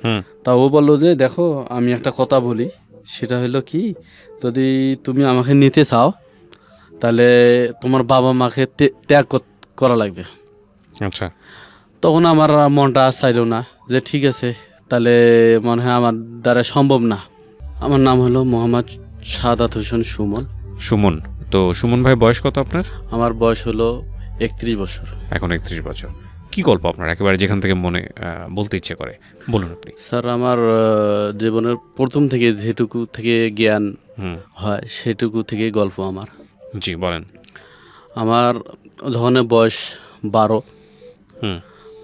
হুম। তা ও বললো যে দেখো আমি একটা কথা বলি, সেটা হলো কি, যদি তুমি আমাকে নিতে চাও তাহলে তোমার বাবা মাকে ত্যাগ করা লাগবে। আচ্ছা। তখন আমার মনটা আর চাইলো না, যে ঠিক আছে তাহলে মনে হয় আমার দ্বারা সম্ভব না। আমার নাম হলো মোহাম্মদ সাদাত হোসেন সুমন। সুমন। তো সুমন ভাই বয়স কত আপনার? আমার বয়স হলো 31 বছর। এখন 31 বছর। কি গল্প আপনার একেবারে যেখান থেকে মনে বলতে ইচ্ছে করে বলুন আপনি। স্যার আমার জীবনের প্রথম থেকে যেটুকু থেকে জ্ঞান হুম। হয় সেটুকু থেকে গল্প আমার। জি বলেন। আমার যখন বয়স 12 হুম।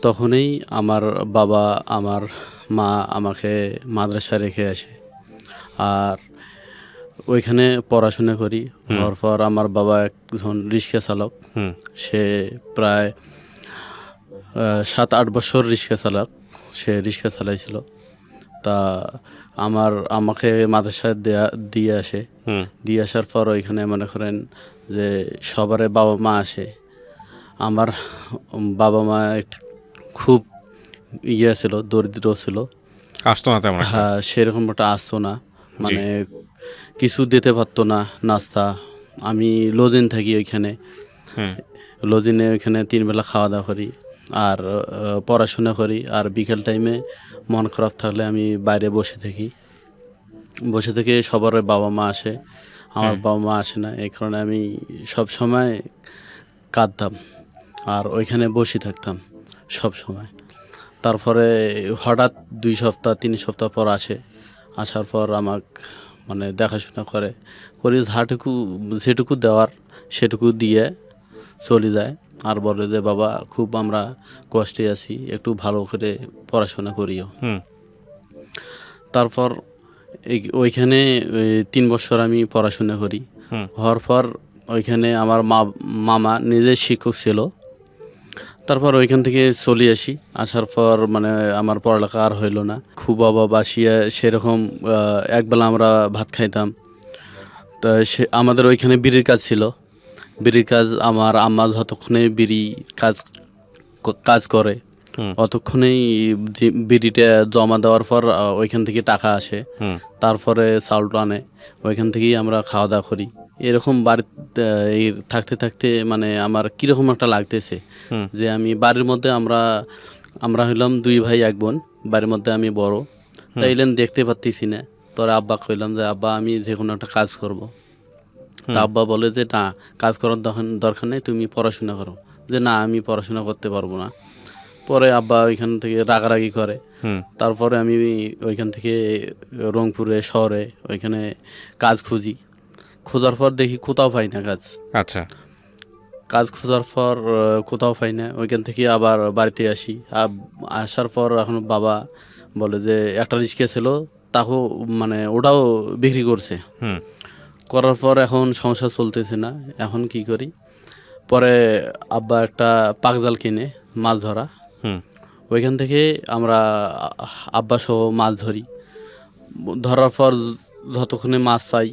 তখনই আমার বাবা আমার মা আমাকে মাদ্রাসায় রেখে আসে, আর ওইখানে পড়াশোনা করি। হওয়ার পর আমার বাবা একজন রিক্সা চালক। হুম। সে প্রায় 7-8 বছর রিক্সা চালক, সে রিক্সা চালাইছিল। তা আমাকে মাদ্রাসায় দিয়ে আসে। হুম। দিয়ে আসার পর ওইখানে মনে করেন যে সবারে বাবা মা আসে। আমার বাবা মা খুব ছিল, দরিদ্র ছিল। আসতো না তেমন একটা। হ্যাঁ, সেরকম একটা আসতো না, জি। মানে কিছু দিতে পারতো না, নাস্তা। আমি লজিন থাকি ওইখানে, হুম। লজিনে ওইখানে 3 বেলা খাওয়া দাওয়া করি আর পড়াশোনা করি। আর বিকেল টাইমে মন খারাপ থাকলে আমি বাইরে বসে থাকি। বসে থেকে সবার বাবা মা আসে, আমার বাবা মা আসে না, এই কারণে আমি সব সময় কাঁদতাম আর ওইখানে বসে থাকতাম সব সময়। তারপরে হঠাৎ 2 সপ্তাহ 3 সপ্তাহ পর আসে। আসার পর আমাকে মানে দেখাশোনা করি, যেটুকু দেওয়ার সেটুকু দিয়ে চলে যায়। আর বলে যে বাবা খুব আমরা কষ্টে আছি, একটু ভালো করে পড়াশোনা করিও। হুম। তারপর ওইখানে 3 বছর আমি পড়াশোনা করি। হুম। হওয়ার পর ওইখানে আমার মামা নিজে শিক্ষক ছিল। তারপর ওইখান থেকে চলে আসি। আসার পর মানে আমার পড়ালেখা আর হইলো না, খুব অভাব আসিয়া সেরকম একবেলা আমরা ভাত খাইতাম। তা আমাদের ওইখানে বিড়ির কাজ ছিল। বিড়ির কাজ আমার আম্মা যতক্ষণে বিড়ি কাজ করে হুম। অতক্ষণেই বিড়িটা জমা দেওয়ার পর ওইখান থেকে টাকা আসে। হুম। তারপরে চাউলটা আনে, ওইখান থেকেই আমরা খাওয়া দাওয়া করি। এরকম বাড়িতে এই থাকতে থাকতে মানে আমার কীরকম একটা লাগতেছে হুম। যে আমি বাড়ির মধ্যে আমরা হইলাম 2 ভাই 1 বোন, বাড়ির মধ্যে আমি বড়। তাইলেন দেখতে পারতেছি না। তোর আব্বা কইলাম যে আব্বা আমি যে কোনো একটা কাজ করব। তা আব্বা বলে যে না, কাজ করার দরকার নেই, তুমি পড়াশোনা করো। যে না, আমি পড়াশোনা করতে পারবো না। পরে আব্বা ওইখান থেকে রাগারাগি করে। হুম। তারপরে আমি ওইখান থেকে রংপুরে শহরে ওইখানে কাজ খুঁজি। খোঁজার পর দেখি কোথাও পাই না কাজ। আচ্ছা। কাজ খোঁজার পর কোথাও পাই না, ওইখান থেকে আবার বাড়িতে আসি। আসার পর এখন বাবা বলে যে একটা রিক্সা ছিল, তাকেও মানে ওটাও বিক্রি করছে। হুম। করার পর এখন সংসার চলতেছে না। এখন কি করি, পরে আব্বা একটা পাকজাল কিনে মাছ ধরা। হুম। ওইখান থেকে আমরা আব্বা সহ মাছ ধরি। ধরার পর যতক্ষণে মাছ পাই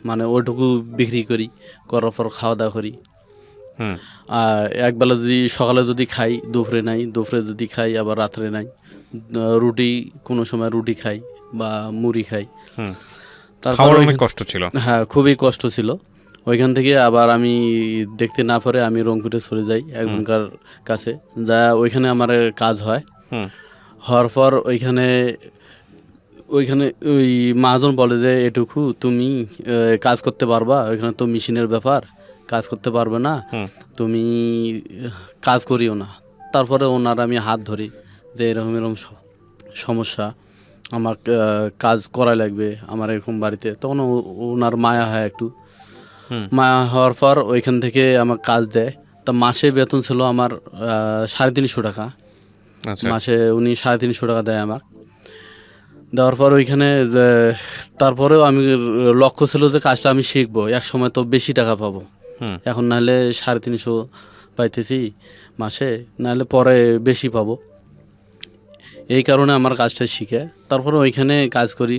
মানে ওইটুকু বিক্রি করি, করার পর খাওয়া দাওয়া করি। হুম। আর একবেলা যদি সকালে যদি খাই, দুপুরে নাই, দুপুরে যদি খাই আবার রাত্রে নাই। রুটি, কোনো সময় রুটি খাই বা মুড়ি খাই। হুম। তারপর খাওয়ার অনেক কষ্ট ছিল। হ্যাঁ, খুবই কষ্ট ছিল। ওইখান থেকে আবার আমি দেখতে না পারে আমি রংপুরে চলে যাই একজনকার কাছে, যা ওইখানে আমার কাজ হয়। হুম। হওয়ার পর ওইখানে ওইখানে ওই মহাজন বলে যে এটুকু তুমি কাজ করতে পারবা, ওইখানে তো মেশিনের ব্যাপার, কাজ করতে পারবে না, হুম। তুমি কাজ করিও না। তারপরে ওনার আমি হাত ধরি যে এরকম এরকম সমস্যা, আমাকে কাজ করা লাগবে আমার এরকম বাড়িতে। তখন ওনার মায়া হয় একটু। হুম। মায়া হওয়ার পর ওইখান থেকে আমাকে কাজ দেয়। তা মাসে বেতন ছিল আমার 350 টাকা। আচ্ছা। মাসে উনি 350 টাকা দেয় আমাকে। দেওয়ার পর ওইখানে তারপরেও আমি লক্ষ্য ছিল যে কাজটা আমি শিখবো, এক সময় তো বেশি টাকা পাবো। হুম। এখন নাহলে 350 পাইতেছি মাসে, নাহলে পরে বেশি পাবো। এই কারণে আমার কাজটা শিখে তারপরে ওইখানে কাজ করি।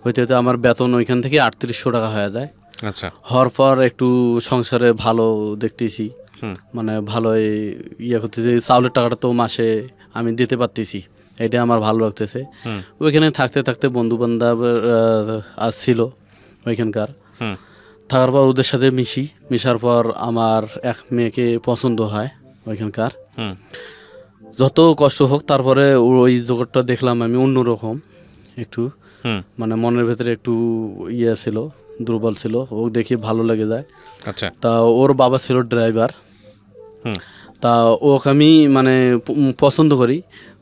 হইতে হইতে আমার বেতন ওইখান থেকে 3800 টাকা হয়ে যায়। আচ্ছা। হওয়ার পর একটু সংসারে ভালো দেখতেছি, হুম। মানে ভালোই করতেছি। চাউলের টাকাটা তো মাসে আমি দিতে পারতেছি, এটা আমার ভালো লাগতেছে। হুম ওইখানে থাকতে থাকতে বন্ধু বান্ধব আসছিল ওইখানকার। হুম থাকার পর ওদের সাথে মিশার পর আমার এক মেয়েকে পছন্দ হয় ওইখানকার। হুম যত কষ্ট হোক তারপরে ওই জগৎটা দেখলাম আমি অন্যরকম একটু, হুম মানে মনের ভেতরে একটু ইয়ে ছিল, দুর্বল ছিল, ও দেখে ভালো লেগে যায়। আচ্ছা তা ওর বাবা ছিল ড্রাইভার। হুম তা ওকে আমি মানে পছন্দ করি।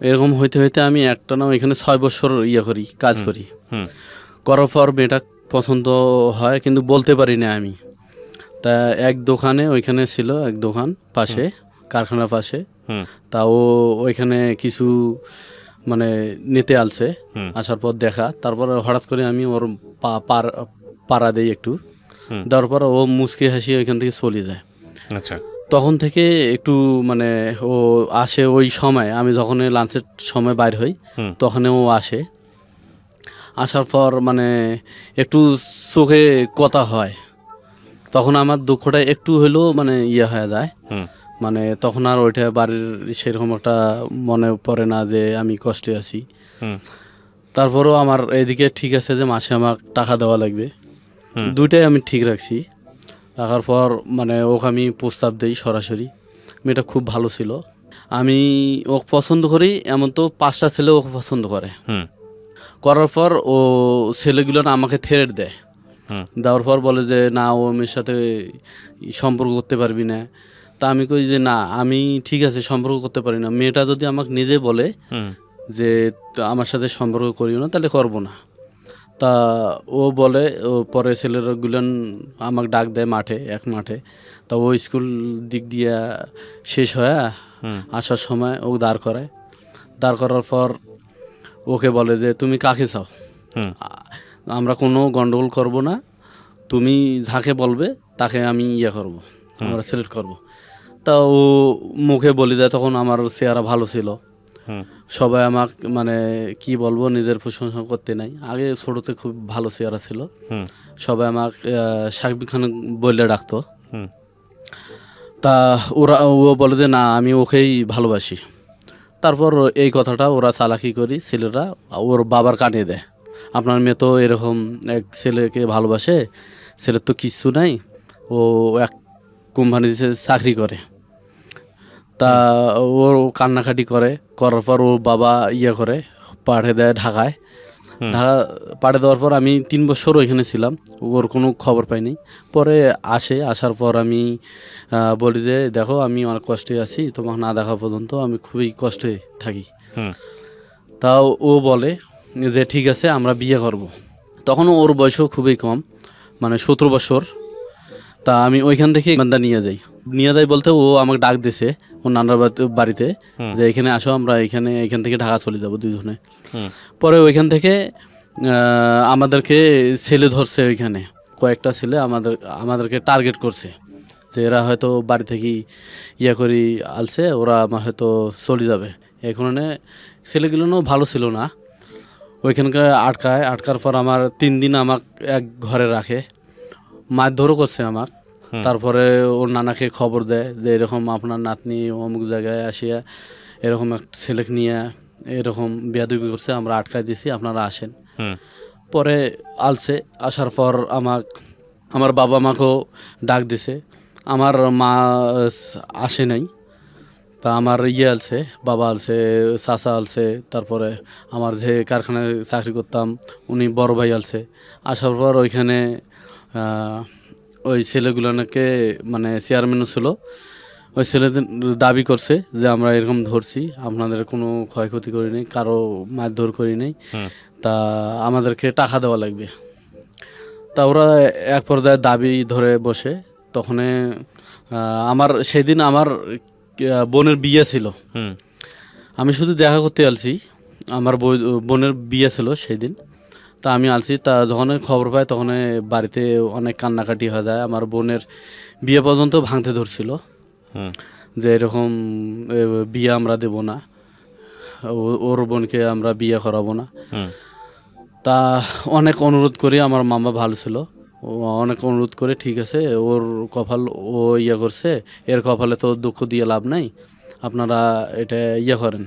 এরকম হইতে হইতে আমি একটানা এখানে 6 বছর ইয়ে করি, কাজ করি। হুম করার পর মেয়েটা পছন্দ হয় কিন্তু বলতে পারি না আমি। তা এক দোকানে ওইখানে ছিল এক দোকান পাশে, কারখানার পাশে। হুম তা ও ওইখানে কিছু মানে নিতে আলছে। হুম আসার পর দেখা, তারপর হঠাৎ করে আমি ওর পাড়া দেই একটু। হুম দেওয়ার পর ও মুচকি হাসি ওইখান থেকে চলে যায়। আচ্ছা তখন থেকে একটু মানে ও আসে ওই সময়, আমি যখন লাঞ্চের সময় বাইর হই হুম তখন ও আসে। আসার পর মানে একটু চোখে কথা হয়, তখন আমার দুঃখটা একটু হলেও মানে ইয়ে হয়ে যায়। হুম মানে তখন আর ওইটা বাড়ির সেরকম একটা মনে পড়ে না যে আমি কষ্টে আছি। হুম তারপরেও আমার এদিকে ঠিক আছে যে মাসে আমাকে টাকা দেওয়া লাগবে, হুম দুইটাই আমি ঠিক রাখছি। রাখার পর মানে ওকে আমি প্রস্তাব দিই সরাসরি। মেয়েটা খুব ভালো ছিল, আমি ওকে পছন্দ করি, এমন তো 5টা ছেলে ওকে পছন্দ করে। হুম করার পর ও ছেলেগুলো না আমাকে থ্রেট দেয়। হুম দেওয়ার পর বলে যে না, ও মেয়ের সাথে সম্পর্ক করতে পারবি না। তা আমি কই যে না, আমি ঠিক আছে সম্পর্ক করতে পারি না, মেয়েটা যদি আমাকে নিজে বলে হুম যে আমার সাথে সম্পর্ক করিও না তাহলে করবো না। তা ও বলে, ও পরে ছেলেগুলান আমাকে ডাক দেয় মাঠে, এক মাঠে। তা ও স্কুল দিক দিয়া শেষ হয়ে হুম আসার সময় ও দাঁড় করায়। দাঁড় করার পর ওকে বলে যে তুমি কাকে চাও, হুম আমরা কোনো গন্ডগোল করব না, তুমি যাকে বলবে তাকে আমি ইয়ে করব, আমরা সিলেক্ট করব। তা ও মুখে বলে দেয়, তখন আমার চেহারা ভালো ছিল। হুম সবাই আমাকে মানে কি বলবো, নিজের প্রশংসা করতে নাই, আগে ছোটোতে খুব ভালো চেহারা ছিল। হুম সবাই আমাকে সাকিব খান বলে ডাকতো। হুম তা ও বলে যে না, আমি ওকেই ভালোবাসি। তারপর এই কথাটা ওরা চালাকি করি ছেলেরা ওর বাবার কানে দেয়, আপনার মেয়ে তো এরকম এক ছেলেকে ভালোবাসে, ছেলের তো কিচ্ছু নাই, ও এক কোম্পানিতে চাকরি করে। তা ওর কান্নাকাটি করার পর ওর বাবা ইয়ে করে পাঠিয়ে দেয় ঢাকায়। ঢাকা পাঠিয়ে দেওয়ার পর আমি 3 বছর ওইখানে ছিলাম, ওর কোনো খবর পাইনি। পরে আসার পর আমি বলি যে দেখো আমি অনেক কষ্টে আছি, তোমাকে না দেখা পর্যন্ত আমি খুবই কষ্টে থাকি। হুম তাও ও বলে যে ঠিক আছে আমরা বিয়ে করব। তখন ওর বয়সও খুবই কম, মানে 17 বছর। তা আমি ওইখান থেকে বান্দা নিয়ে যাই বলতে ও আমাকে ডাক দিছে ও নানার বাড়িতে, যে এখানে আসো, আমরা এখান থেকে ঢাকা চলে যাব দুজনে। হুম পরে ওইখান থেকে আমাদেরকে ছেলে ধরছে, ওইখানে কয়েকটা ছেলে আমাদেরকে টার্গেট করছে যে এরা হয়তো বাড়ি থেকে ইয়ে করি আলছে, ওরা হয়তো চলে যাবে। এখানে ছেলেগুলো ভালো ছিল না, ওইখানকার আটকার পর আমার 3 দিন আমাকে এক ঘরে রাখে, মারধরও করছে আমাকে। তারপরে ওর নানাকে খবর দেয় যে এরকম আপনার নাতনি অমুক জায়গায় আসিয়া এরকম একটা ছেলেকে নিয়ে এরকম বেয়াদবি করছে, আমরা আটকায় দিছি, আপনারা আসেন। হুম পরে আসার পর আমার বাবা মাকেও ডাক দিছে, আমার মা আসে নাই। তা আমার আলছে, বাবা আলছে, চাচা আলছে, তারপরে আমার যে কারখানায় চাকরি করতাম উনি বড় ভাই আলছে। আসার পর ওইখানে ওই ছেলেগুলোকে মানে চেয়ারম্যানও ছিল, ওই ছেলেদের দাবি করছে যে আমরা এরকম ধরছি, আপনাদের কোনো ক্ষয়ক্ষতি করি নাই, কারো মারধর করি নাই, তা আমাদেরকে টাকা দেওয়া লাগবে। তা ওরা এক পর্যায়ে দাবি ধরে বসে। তখন আমার সেদিন আমার বোনের বিয়ে ছিল, হুম আমি শুধু দেখা করতে আলছি, আমার বোনের বিয়ে ছিল সেই দিন। তা আমি আলছি, তা যখন খবর পাই তখন বাড়িতে অনেক কান্নাকাটি হয়ে যায়, আমার বোনের বিয়ে পর্যন্ত ভাঙতে ধরছিল হুম যে এরকম বিয়ে আমরা দেব না, ওর বোনকে আমরা বিয়ে করাবো না। হুম তা অনেক অনুরোধ করি, আমার মামা ভালো ছিল, ও অনেক অনুরোধ করে ঠিক আছে ওর কপাল ও ইয়ে করছে, এর কপালে তো দুঃখ দিয়ে লাভ নাই, আপনারা এটা ইয়ে করেন।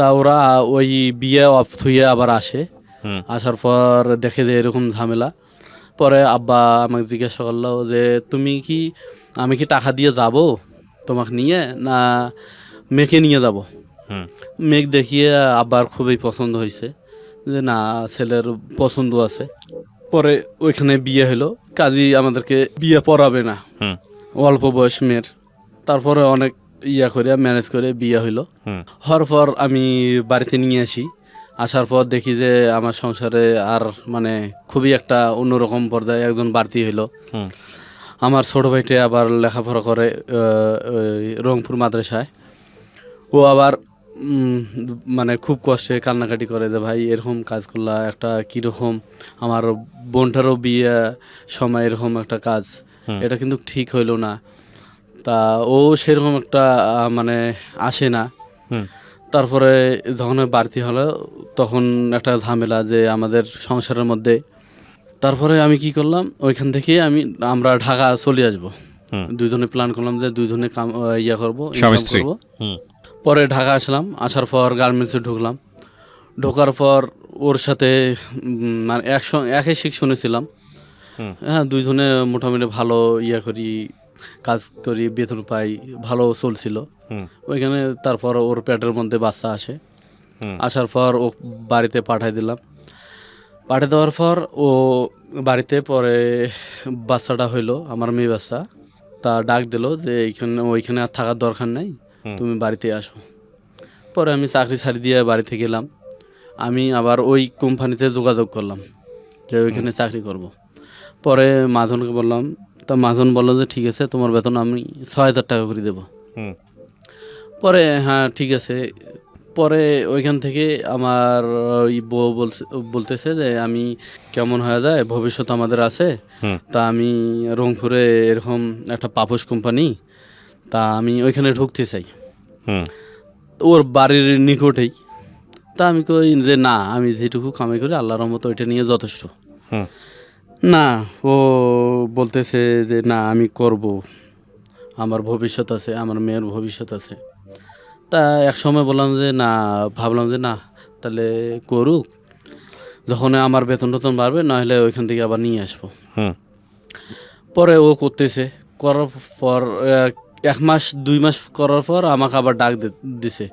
তা ওরা ওই বিয়ে অফ থুয়ে আবার আসে, হুম আসার পর দেখে যে এরকম ঝামেলা। পরে আব্বা আমাকে জিজ্ঞাসা করলো যে আমি কি টাকা দিয়ে যাব তোমাকে নিয়ে, না মেয়েকে নিয়ে যাব? হুম মেঘ দেখিয়ে আব্বার খুবই পছন্দ হয়েছে, যে না ছেলের পছন্দ আছে। পরে ওইখানে বিয়ে হলো, কাজী আমাদেরকে বিয়ে পড়াবে না, হুম অল্প বয়স মেয়ের। তারপরে অনেক করে ম্যানেজ করে বিয়ে হইলো। হুম হওয়ার পর আমি বাড়িতে নিয়ে আসি, আসার পর দেখি যে আমার সংসারে আর মানে খুবই একটা অন্যরকম পর্যায়ে একজন বাড়তি হইলো। হুম আমার ছোট ভাইটা আবার লেখাপড়া করে ওই রংপুর মাদ্রাসায়। ও আবার মানে খুব কষ্টে কান্নাকাটি করে যে ভাই এরকম কাজ করলা, একটা কীরকম আমার বোনটারও বিয়ে সময় এরকম একটা কাজ, এটা কিন্তু ঠিক হইলো না। তা ও সেরকম একটা মানে আসে না। হুম তারপরে যখন বাড়তি হলো তখন একটা ঝামেলা যে আমাদের সংসারের মধ্যে। তারপরে আমি কি করলাম, ওইখান থেকে আমরা ঢাকা চলে আসবো। হুম দুইজনে প্ল্যান করলাম যে দুইজনে করবো, স্বামী ইনকাম স্ত্রী। করবো। হুম পরে ঢাকা আসলাম, আসার পর গার্মেন্টসে ঢুকলাম। ঢোকার পর ওর সাথে মানে একই সেকশনে ছিলাম। হুম হ্যাঁ, দুইজনে মোটামুটি ভালো করি, কাজ করি, বেতন পাই, ভালো চলছিল হুম ওইখানে। তারপর ওর পেটের মধ্যে বাচ্চা আসে। হুম আসার পর ও বাড়িতে পাঠাই দিলাম। পাঠিয়ে দেওয়ার পর ও বাড়িতে পরে বাচ্চাটা হইলো, আমার মেয়ে বাচ্চা। তা ডাক দিল যে ওইখানে আর থাকার দরকার নাই, তুমি বাড়িতে আসো। পরে আমি চাকরি ছাড়ি দিয়ে বাড়িতে গেলাম। আমি আবার ওই কোম্পানিতে যোগাযোগ করলাম যে ওইখানে চাকরি করব। পরে মাঝনকে বললাম, তা মাঝন বললো যে ঠিক আছে, তোমার বেতন আমি 6,000 টাকা করে দেবো। হুম পরে হ্যাঁ ঠিক আছে। পরে ওইখান থেকে আমার ওই বউ বলতেছে যে আমি কেমন হয়ে যায়, ভবিষ্যৎ আমাদের আছে। হুম তা আমি রংপুরে এরকম একটা পাপোশ কোম্পানি, তা আমি ওইখানে ঢুকতে চাই, হুম ওর বাড়ির নিকটেই। তা আমি কই যে না, আমি যেটুকু কামাই করি আল্লাহর রহমতে ওইটা নিয়ে যথেষ্ট। হুম না, ও বলতেছে যে না আমি করব, আমার ভবিষ্যৎ আছে, আমার মেয়ের ভবিষ্যৎ আছে। তা এক সময় বললাম যে না, ভাবলাম যে না তাহলে করুক, যখন আমার বেতন টেতন বাড়বে নাহলে ওইখান থেকে আবার নিয়ে আসবো। হুম পরে ও করতেছে, করার পর 1 মাস 2 মাস করার পর আমাকে আবার ডাক দিছে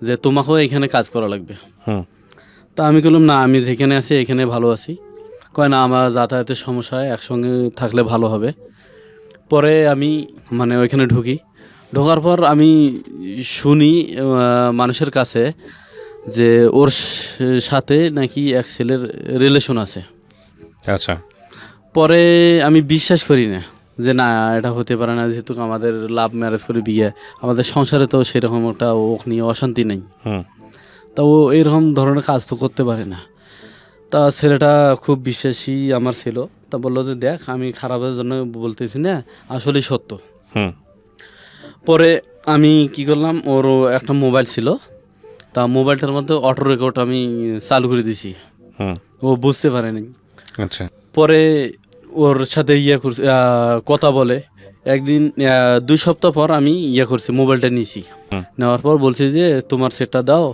যে তোমাকেও এখানে কাজ করা লাগবে। হুম তা আমি বললাম না, আমি যেখানে আছি এখানে ভালো আছি। কয় না, আমার যাতায়াতের সমস্যা হয়, একসঙ্গে থাকলে ভালো হবে। পরে আমি মানে ওইখানে ঢুকি। ঢোকার পর আমি শুনি মানুষের কাছে যে ওর সাথে নাকি এক ছেলের রিলেশন আছে। আচ্ছা। পরে আমি বিশ্বাস করি না যে না, এটা হতে পারে না, যেহেতু আমাদের লাভ ম্যারেজ করে বিয়ে, আমাদের সংসারে তো সেরকম একটা ওক নিয়ে অশান্তি নেই। হুম তা ও এরকম ধরনের কাজ তো করতে পারে না। তা ছেলেটা খুব বিশ্বাসী আমার ছিল। তা বললো যে দেখ, আমি খারাপের জন্য বলতেছি না, আসলেই সত্য। হুম পরে আমি কি করলাম, ওর একটা মোবাইল ছিল, তা মোবাইলটার মধ্যে অটো রেকর্ড আমি চালু করে দিছি। হুম ও বুঝতে পারেনি। আচ্ছা। পরে ওর সাথে করছি, কথা বলে একদিন 2 সপ্তাহ পর আমি করছি, মোবাইলটা নিয়েছি। হুম। নেওয়ার পর বলছি যে তোমার সেটটা দাও,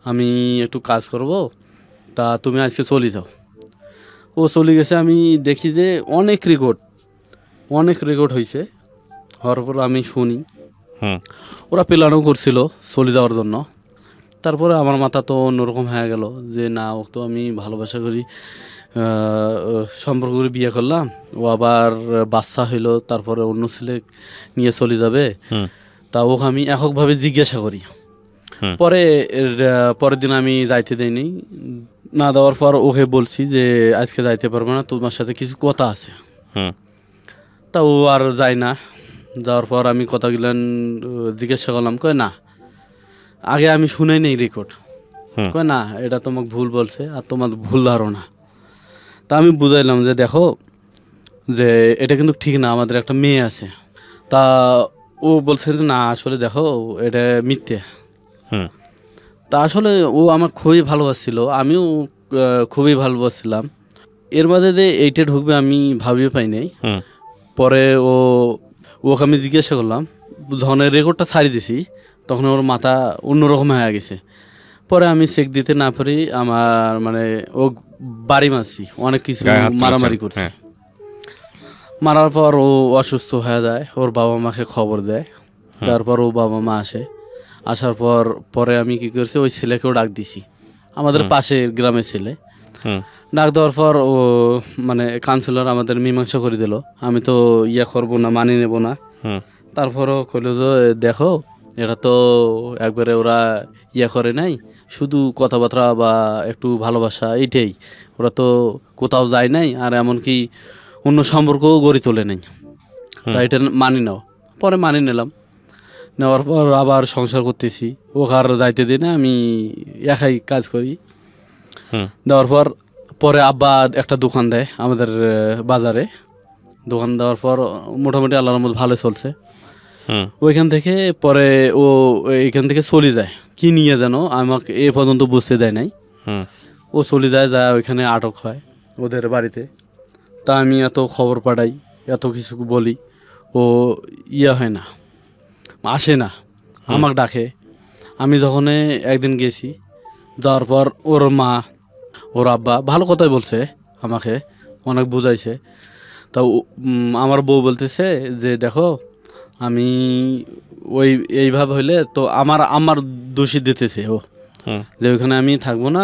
আমি একটু কাজ করব, তা তুমি আজকে চলে যাও। ও চলে গেছে। আমি দেখি যে অনেক রেকর্ড হয়েছে। হওয়ার পর আমি শুনি হুম ওরা প্ল্যানও করছিল চলে যাওয়ার জন্য। তারপরে আমার মাথা তো অন্যরকম হয়ে গেল যে না, ও তো আমি ভালোবাসা করি, সম্পর্ক করে বিয়ে করলাম, ও আবার বাচ্চা হইলো, তারপরে অন্য ছেলে নিয়ে চলে যাবে। হুম তা ওকে আমি এককভাবে জিজ্ঞাসা করি। হুম পরে পরের দিন আমি যাইতে দেইনি। না দেওয়ার পর ওকে বলছি যে আজকে যাইতে পারবো না, তোমার সাথে কিছু কথা আছে। হুম তা ও আর যায় না। যাওয়ার পর আমি কথাগুলো জিজ্ঞাসা করলাম, কয় না, আগে আমি শুনেই নেই রেকর্ড। হুম কয় না, এটা তোমাকে ভুল বলছে আর তোমার ভুল ধারণা। তা আমি বুঝাইলাম যে দেখো, যে এটা কিন্তু ঠিক না, আমাদের একটা মেয়ে আছে। তা ও বলছে যে না, আসলে দেখো এটা মিথ্যে। হুম তা আসলে ও আমার খুবই ভালোবাসছিল, আমিও খুবই ভালোবাসছিলাম। এর মাঝে যে এইটা ঢুকবে আমি ভাবিও পাই নাই। হুম পরে ওকে আমি জিজ্ঞাসা করলাম, যখন রেকর্ডটা ছাড়ি দিছি তখন ওর মাথা অন্যরকম হয়ে গেছে। পরে আমি চেক দিতে না পারি, আমার মানে ও বাড়ি মারছি, অনেক কিছু গায়ে হাত তুলেছেন? মারামারি করছে। হ্যাঁ। মারার পর ও অসুস্থ হয়ে যায়, ওর বাবা মাকে খবর দেয়। তারপর ও বাবা মা আসে, আসার পর পরে আমি কি করছি, ওই ছেলেকেও ডাক দিছি, আমাদের পাশের গ্রামের ছেলে। হুম ডাক দেওয়ার পর ও মানে কাউন্সিলর আমাদের মীমাংসা করে দিল, আমি তো ইয়ে করবো না, মানি নেব না। হুম তারপরও কইল যে দেখো এটা তো একবারে ওরা ইয়ে করে নাই, শুধু কথাবার্তা বা একটু ভালোবাসা এইটাই, ওরা তো কোথাও যায় নাই, আর এমনকি অন্য সম্পর্কও গড়ে তোলে নাই। তাই এটা মানি নাও। পরে মানি নিলাম, নেওয়ার পর আবার সংসার করতেছি, ওখার যাইতে দিই না, আমি একাই কাজ করি। হুম দেওয়ার পর পরে আব্বা একটা দোকান দেয় আমাদের বাজারে। দোকান দেওয়ার পর মোটামুটি আল্লাহর রহমতে ভালো চলছে। হুম ওইখান থেকে পরে ও এইখান থেকে চলে যায়, কি নিয়ে যেন আমাকে এ পর্যন্ত বুঝতে দেয় নাই। হুম ও চলে যায়, যায় ওইখানে আটক হয় ওদের বাড়িতে। তা আমি এত খবর পাঠাই, এত কিছু বলি, ও ইয়ে হয় না, আসে না, আমাকে ডাকে। আমি যখন একদিন গেছি, যাওয়ার পর ওর মা ওর আব্বা ভালো কথাই বলছে, আমাকে অনেক বুঝাইছে। তা আমার বউ বলতেছে যে দেখো আমি ওই এইভাবে হইলে তো আমার আমার দোষী দিতেছে ও, হুম যে ওইখানে আমি থাকবো না,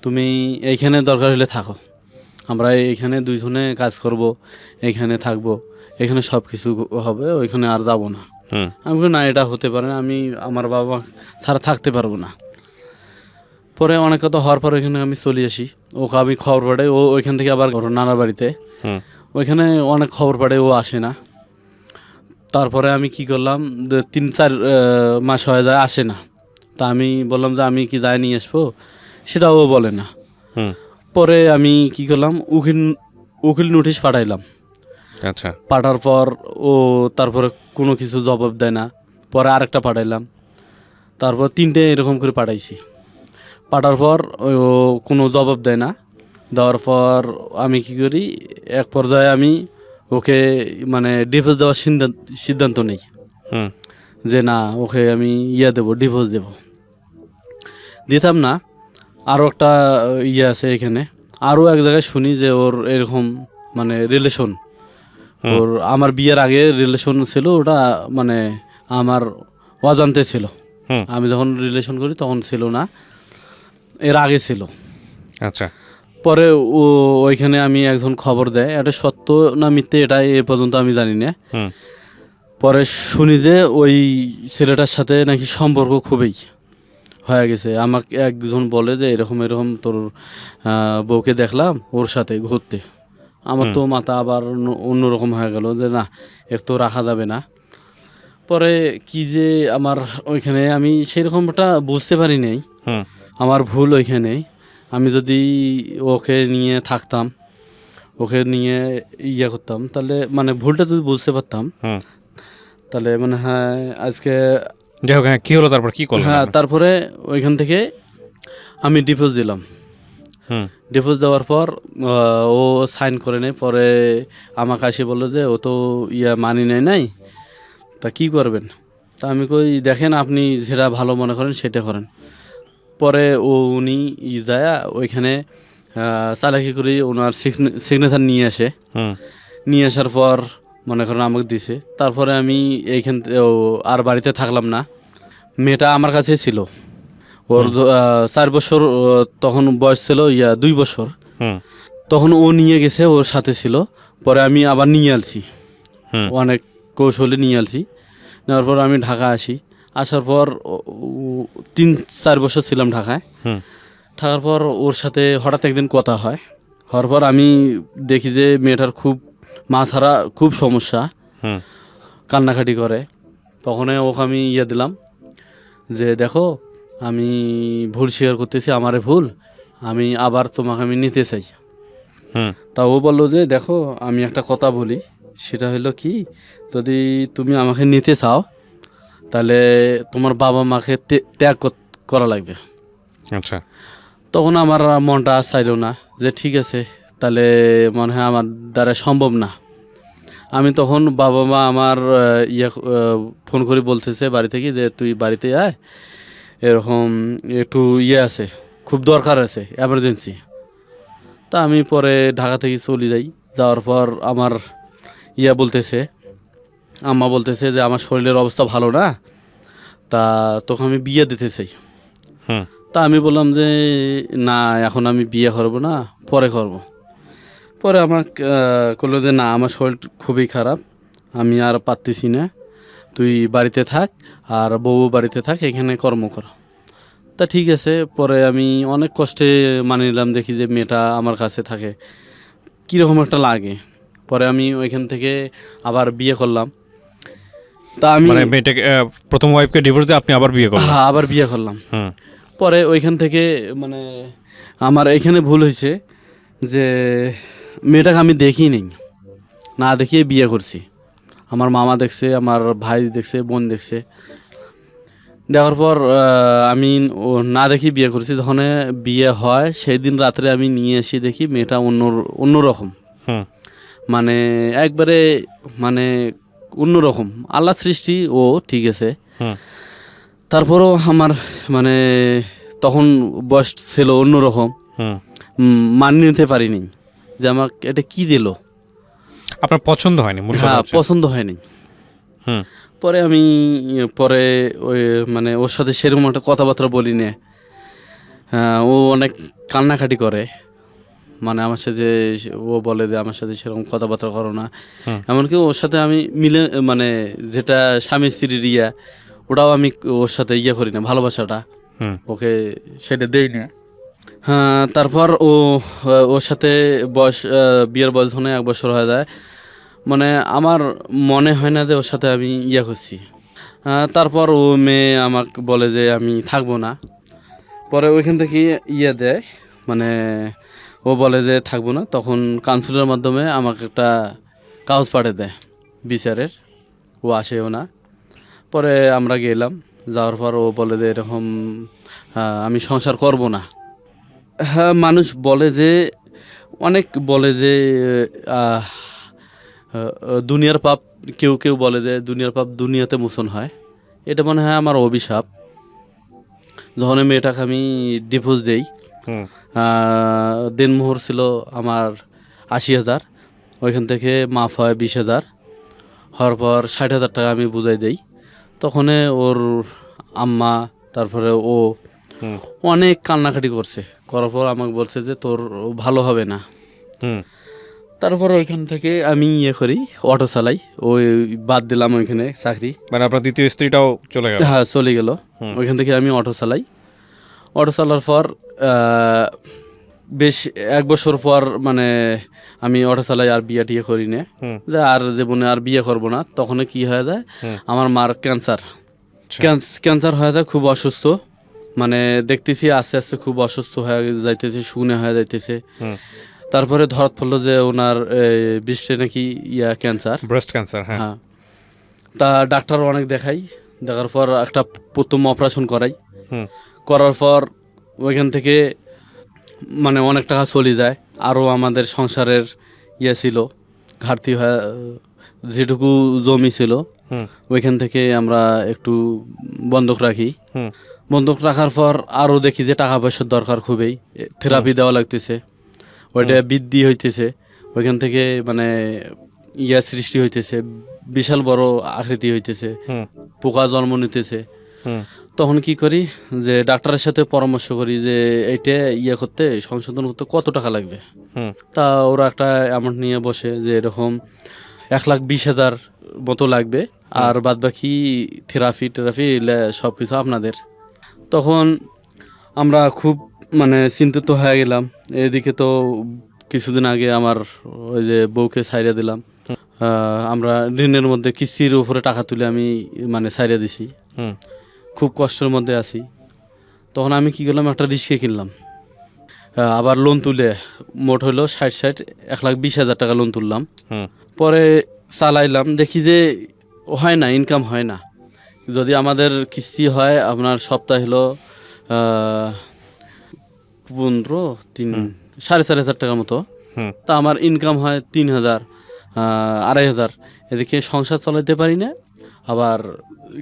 তুমি এইখানে দরকার হলে থাকো, আমরা এইখানে দুইজনে কাজ করব, এইখানে থাকবো, এখানে সব কিছু হবে, ওইখানে আর যাব না। হুম আমি বলি, না এটা হতে পারে না, আমি আমার বাবা ছাড়া থাকতে পারবো না। পরে অনেক কথা হওয়ার পর ওইখানে আমি চলে আসি, ওকে আমি খবর পাঠাই, ও ওইখান থেকে আবার ওর নানার বাড়িতে, হুম ওইখানে অনেক খবর পাঠাই, ও আসে না। তারপরে আমি কি করলাম, যে 3-4 মাস হয়ে যায় আসে না। তা আমি বললাম যে আমি কি যাই নিয়ে আসবো, সেটাও ও বলে না। হুম পরে আমি কি করলাম, উকিল উকিল নোটিশ পাঠাইলাম। আচ্ছা পাঠার পর ও তারপরে কোনো কিছু জবাব দেয় না। পরে আরেকটা পাঠাইলাম, তারপর 3টে এরকম করে পাঠাইছি। পাঠার পর ও কোনো জবাব দেয় না। দেওয়ার পর আমি কি করি, এক পর্যায়ে আমি ওকে মানে ডিভোর্স দেওয়ার সিদ্ধান্ত নেই, হুম যে না ওকে আমি দেবো, ডিভোর্স দেব। দিতাম না। আরও একটা আছে এখানে, আরও এক জায়গায় শুনি যে ওর এরকম মানে রিলেশন, ওর আমার বিয়ের আগে রিলেশন ছিল, ওটা মানে আমার অজান্তে ছিল। হুম আমি যখন রিলেশন করি তখন ছিল না, এর আগে ছিল। আচ্ছা পরে ও ওইখানে আমি একজন খবর দেয়, এটা সত্য না মিথ্যে এটা এ পর্যন্ত আমি জানি না। হুম পরে শুনি যে ওই ছেলেটার সাথে নাকি সম্পর্ক খুবই হয়ে গেছে। আমাকে একজন বলে যে এরকম এরকম তোর বউকে দেখলাম ওর সাথে ঘুরতে। আমার তো মাথা আবার অন্যরকম হয়ে গেল, যে না এর তো রাখা যাবে না। পরে কি যে আমার ওইখানে আমি সেরকমটা বুঝতে পারি নাই, হুম আমার ভুল ওইখানে। আমি যদি ওকে নিয়ে থাকতাম, ওকে নিয়ে করতাম, তাহলে মানে ভুলটা যদি বুঝতে পারতাম, হুম তাহলে মানে হ্যাঁ আজকে। যাই হোক, হ্যাঁ, কি হলো তারপর, কি করলেন হ্যাঁ, আপনি? তারপরে ওইখান থেকে আমি ডিভোর্স দিলাম। হুম ডিভোর্স দেওয়ার পর ও সাইন করে নেয়। পরে আমাকে এসে বললো যে ও তো মানি নেয় নাই, তা কি করবেন? তা আমি কই দেখেন আপনি যেটা ভালো মনে করেন সেটা করেন। পরে উনি যায় ওইখানে চালাকি করে ওনার সিগনেচার নিয়ে আসে। হুম নিয়ে আসার পর মনে করেন আমাকে দিছে। তারপরে আমি এইখান আর বাড়িতে থাকলাম না। মেয়েটা আমার কাছে ছিল। ওর 4 বছর তখন বয়স ছিল 2 বছর। হুম তখন ও নিয়ে গেছে, ওর সাথে ছিল। পরে আমি আবার নিয়ে আলছি, হুম অনেক কৌশলে নিয়ে আলছি। নেওয়ার পর আমি ঢাকা আসি। আসার পর 3-4 বছর ছিলাম ঢাকায়। হুম থাকার পর ওর সাথে হঠাৎ একদিন কথা হয়। হওয়ার পর আমি দেখি যে মেয়েটার খুব মা ছাড়া খুব সমস্যা, হুম কান্নাকাটি করে। তখনই ওকে আমি দিলাম যে দেখো আমি ভুল স্বীকার করতেছি, আমারে ভুল, আমি আবার তোমাকে আমি নিতে চাই। হুম তা ও বললো যে দেখো আমি একটা কথা বলি, সেটা হলো কি, যদি তুমি আমাকে নিতে চাও তাহলে তোমার বাবা মাকে ত্যাগ করা লাগবে। আচ্ছা তখন আমার মনটা চাইল না, যে ঠিক আছে তাহলে মনে হয় আমার দ্বারা সম্ভব না। আমি তখন বাবা মা আমার ফোন করে বলতেছে বাড়ি থেকে যে তুই বাড়িতে আয়, এরকম একটু ইয়ে আছে, খুব দরকার আছে, এমার্জেন্সি। তা আমি পরে ঢাকা থেকে চলে যাই। যাওয়ার পর আমার বলতেছে, আম্মা বলতেছে যে আমার শরীরের অবস্থা ভালো না, তা তোকে আমি বিয়ে দিতে চাই। হুম তা আমি বললাম যে না, এখন আমি বিয়ে করব না, পরে করব। পরে আমার করলো যে না, আমার শরীর খুবই খারাপ, আমি আর পারতেছি না, তুই বাড়িতে থাক আর বউ বাড়িতে থাক, এখানে কর্ম কর। তা ঠিক আছে। পরে আমি অনেক কষ্টে মানিয়ে নিলাম, দেখি যে মেয়েটা আমার কাছে থাকে, কীরকম একটা লাগে। পরে আমি ওইখান থেকে আবার বিয়ে করলাম। তা আমি মানে মেয়েটাকে প্রথম ওয়াইফকে ডিভোর্স দিয়ে আপনি আবার বিয়ে করলেন? হ্যাঁ, আবার বিয়ে করলাম। হুম পরে ওইখান থেকে মানে আমার এখানে ভুল হয়েছে যে মেয়েটাকে আমি দেখি নেই, না দেখিয়ে বিয়ে করছি। আমার মামা দেখছে, আমার ভাই দেখছে, বোন দেখছে। দেখার পর আমি ও না দেখি বিয়ে করছি। যখন বিয়ে হয় সেই দিন রাত্রে আমি নিয়ে এসে দেখি মেয়েটা অন্যরকম, হুম মানে একবারে মানে অন্যরকম। আল্লাহ সৃষ্টি, ও ঠিক আছে। হুম তারপরও আমার মানে তখন বয়স ছিল অন্যরকম, হুম মানিয়ে নিতে পারিনি যে আমাকে এটা কি দিল। আপনার পছন্দ হয়নি মূল কথা হ্যাঁ, হচ্ছে? পছন্দ হয়নি। হুম পরে আমি পরে ওই মানে ওর সাথে সেরকম একটা কথাবার্তা বলি না। ও অনেক কান্নাকাটি করে, মানে আমার সাথে ও বলে যে আমার সাথে সেরকম কথাবার্তা করো না। হুম। এমনকি ওর সাথে আমি মিলে মানে যেটা স্বামী স্ত্রীর ওটাও আমি ওর সাথে করি না, ভালোবাসাটা হুম ওকে সেটা দেই না। হ্যাঁ, তারপর ওর সাথে বয়স বিয়ের বয়স ধরে 1 বছর হয়ে যায়, মানে আমার মনে হয় না যে ওর সাথে আমি করছি। তারপর ও মেয়ে আমাকে বলে যে আমি থাকবো না। পরে ওইখান থেকে দেয়, মানে ও বলে যে থাকবো না। তখন কাউন্সিলের মাধ্যমে আমাকে একটা কাগজ পাঠিয়ে দেয় বিচারের, ও আসেও না। পরে আমরা গেলাম, যাওয়ার পর ও বলে যে এরকম আমি সংসার করব না। হ্যাঁ, মানুষ বলে যে, অনেক বলে যে আহ, দুনিয়ার পাপ, কেউ কেউ বলে যে দুনিয়ার পাপ দুনিয়াতে মোচন হয়। এটা মনে হয় আমার অভিশাপ। যখন মেয়েটাকে আমি ডিভোর্স দেই, হুম দিনমোহর ছিল আমার 80,000, ওইখান থেকে মাফ হয় 20,000, হওয়ার পর 60,000 টাকা আমি বুঝাই দেই। তখন ওর আম্মা, তারপরে ও হুম অনেক কান্নাকাটি করছে, করার পর আমাকে বলছে যে তোর ভালো হবে না। হুম তারপর ওইখান থেকে আমি করি, অটো চালাই। ওই বাদ দিলাম ওইখানে চাকরি। মানে আপনার দ্বিতীয় স্ত্রীটাও চলে গেল? হ্যাঁ, চলে গেল। হুম। ওইখান থেকে আমি অটো চালাই। অটো চালার পর বেশ 1 বছর পর মানে আমি অটো চালাই, আর বিয়ে টিয়ে করি না, হুম যে আর জীবনে আর বিয়ে করব না। তখন কি হয়ে যায়, হুম। আমার মার ক্যান্সার আচ্ছা। ক্যান্সার হয়ে যায়, খুব অসুস্থ। মানে দেখতেছি আস্তে আস্তে খুব অসুস্থ হয়ে যাইতেছে, শুনে হয়ে যাইতেছে। হুম তারপরে ধরাত পড়লো যে ওনার বৃষ্টি নাকি ক্যান্সার। Breast cancer? হ্যাঁ। হ্যাঁ। তা ডাক্তার অনেক দেখাই, দেখার পর একটা প্রথম অপারেশন করাই। হুম করার পর ওইখান থেকে মানে অনেক টাকা চলে যায়। আরও আমাদের সংসারের ছিল, ঘাটতি হয়ে, যেটুকু জমি ছিল হুম ওইখান থেকে আমরা একটু বন্ধক রাখি। হুম বন্ধক রাখার পর আরও দেখি যে টাকা পয়সার দরকার খুবই, থেরাপি দেওয়া লাগতেছে, ওইটা বৃদ্ধি হইতেছে। ওইখান থেকে মানে সৃষ্টি হইতেছে, বিশাল বড় আকৃতি হইতেছে, হুম পোকা জন্ম নিতেছে। হুম তখন কি করি, যে ডাক্তারের সাথে পরামর্শ করি যে এইটা করতে, সংশোধন করতে কত টাকা লাগবে। হুম তা ওরা একটা অ্যামাউন্ট নিয়ে বসে যে এরকম 1,20,000 মতো লাগবে, আর বাদ বাকি থেরাপি সব কিছু আপনাদের। তখন আমরা খুব মানে চিন্তিত হয়ে গেলাম। এদিকে তো কিছুদিন আগে আমার ওই যে বউকে ছাইড়া দিলাম, আমরা ঋণের মধ্যে কিস্তির উপরে টাকা তুলে আমি মানে ছাইড়া দিছি, হুম খুব কষ্টের মধ্যে আছি। তখন আমি কি করলাম, একটা রিক্সা কিনলাম, আবার লোন তুলে, মোট হলো 1,20,000 টাকা লোন তুললাম। হুম পরে চালাইলাম, দেখি যে হয় না, ইনকাম হয় না। যদি আমাদের কিস্তি হয় আপনার সপ্তাহে হলো 3,500 টাকার মতো, হুম তা আমার ইনকাম হয় 3,000, 2,500। এদিকে সংসার চালাতে পারি না, আবার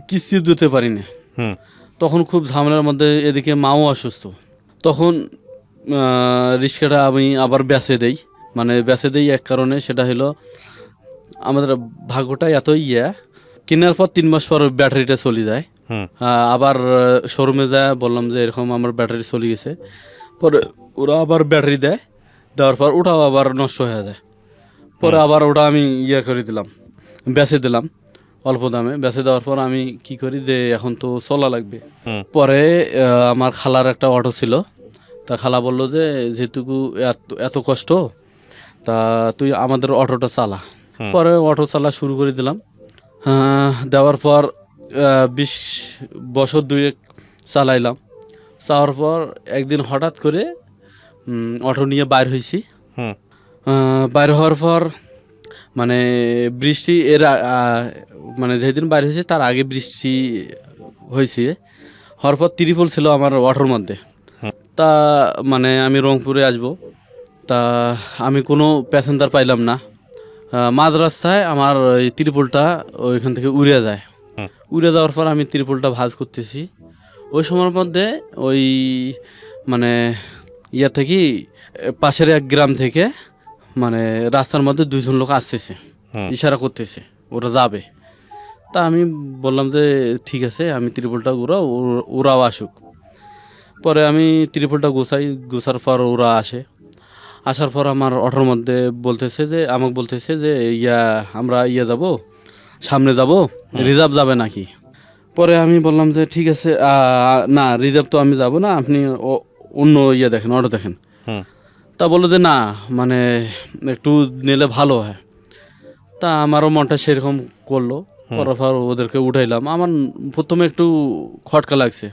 কিস্তি দিতে পারি না। হুম তখন খুব ঝামেলার মধ্যে, এদিকে মাও অসুস্থ। তখন রিক্সাটা আমি আবার বেচে দেই, মানে বেচে দেই এক কারণে, সেটা হলো আমাদের ভাগ্যটা এতই কেনার পর 3 মাস পর ব্যাটারিটা চলে যায়। হুম আবার শোরুমে যায় বললাম যে এরকম আমার ব্যাটারি চলে গেছে, পরে ওরা আবার ব্যাটারি দেয়, দেওয়ার পর ওটাও আবার নষ্ট হয়ে যায়। পরে আবার ওটা আমি করে দিলাম, বেচে দিলাম অল্প দামে। বেচে দেওয়ার পর আমি কি করি যে এখন তো চলা লাগবে। হুম পরে আমার খালার একটা অটো ছিল, তা খালা বললো যে যেটুকু এত এত কষ্ট, তা তুই আমাদের অটোটা চালা। পরে অটো চালা শুরু করে দিলাম। দেওয়ার পর 20 বছর 2 চালাইলাম। চাওয়ার পর একদিন হঠাৎ করে অটো নিয়ে বাইর হয়েছি। হুম বাইর হওয়ার পর মানে বৃষ্টি মানে যেদিন বাইর হয়েছে তার আগে বৃষ্টি হয়েছে। হওয়ার পর ত্রিপল ছিল আমার অটোর মধ্যে। তা মানে আমি রংপুরে আসব, তা আমি কোনো প্যাসেঞ্জার পাইলাম না। মাঝ রাস্তায় আমার ওই ত্রিপলটা ওইখান থেকে উড়ে যায়। উড়ে যাওয়ার পর আমি ত্রিপলটা ভাঁজ করতেছি। ওই সময়ের মধ্যে ওই মানে থেকে পাশের এক গ্রাম থেকে মানে রাস্তার মধ্যে 2 জন লোক আসতেছে, ইশারা করতেছে ওরা যাবে। তা আমি বললাম যে ঠিক আছে, আমি ত্রিপলটা ওরাও আসুক। পরে আমি ত্রিপলটা গোছার পর ওরা আসার পর আমার অটোর মধ্যে আমাকে বলতেছে যে আমরা যাব, সামনে যাব, রিজার্ভ যাবে নাকি। পরে আমি বললাম যে ঠিক আছে, না রিজার্ভ তো আমি যাব না, আপনি অন্য দেখেন, অটো দেখেন। তা বললো যে না, মানে একটু নিলে ভালো হয়। তা আমারও মনটা সেরকম করলো। করার পর ওদেরকে উঠাইলাম। আমার প্রথমে একটু খটকা লাগছে,